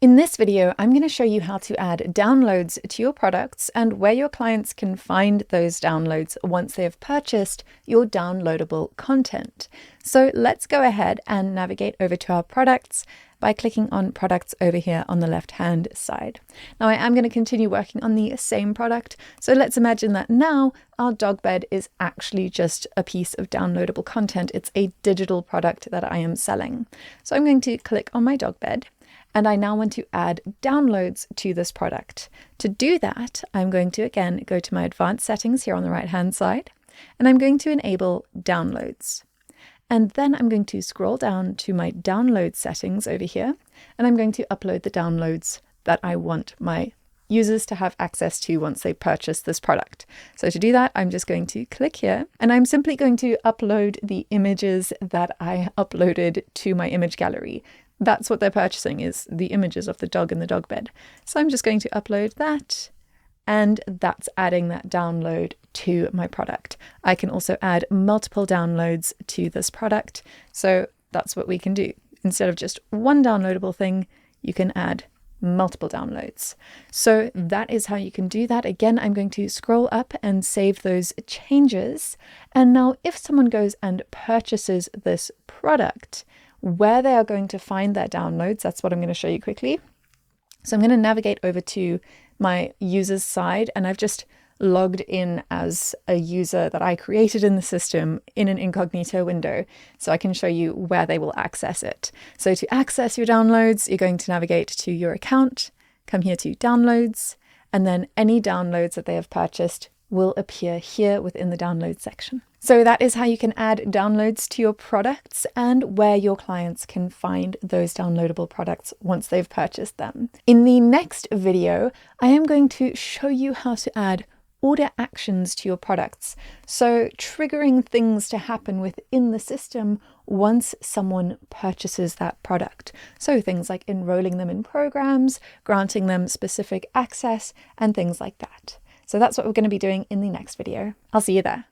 In this video, I'm going to show you how to add downloads to your products and where your clients can find those downloads once they have purchased your downloadable content. So let's go ahead and navigate over to our products by clicking on products over here on the left-hand side. Now I am going to continue working on the same product. So let's imagine that now our dog bed is actually just a piece of downloadable content. It's a digital product that I am selling. So I'm going to click on my dog bed. And I now want to add downloads to this product. To do that, I'm going to again go to my advanced settings here on the right-hand side, and I'm going to enable downloads. And then I'm going to scroll down to my download settings over here, and I'm going to upload the downloads that I want my users to have access to once they purchase this product. So to do that, I'm just going to click here, and I'm simply going to upload the images that I uploaded to my image gallery. That's what they're purchasing, is the images of the dog in the dog bed. So I'm just going to upload that, and that's adding that download to my product. I can also add multiple downloads to this product. So that's what we can do. Instead of just one downloadable thing, you can add multiple downloads. So that is how you can do that. Again, I'm going to scroll up and save those changes. And now if someone goes and purchases this product, where they are going to find their downloads, that's what I'm going to show you quickly. So I'm going to navigate over to my users side, and I've just logged in as a user that I created in the system in an incognito window, so I can show you where they will access it. So to access your downloads, you're going to navigate to your account, come here to downloads, and then any downloads that they have purchased will appear here within the download section. So that is how you can add downloads to your products and where your clients can find those downloadable products once they've purchased them. In the next video, I am going to show you how to add order actions to your products. So triggering things to happen within the system once someone purchases that product. So things like enrolling them in programs, granting them specific access, and things like that. So that's what we're going to be doing in the next video. I'll see you there.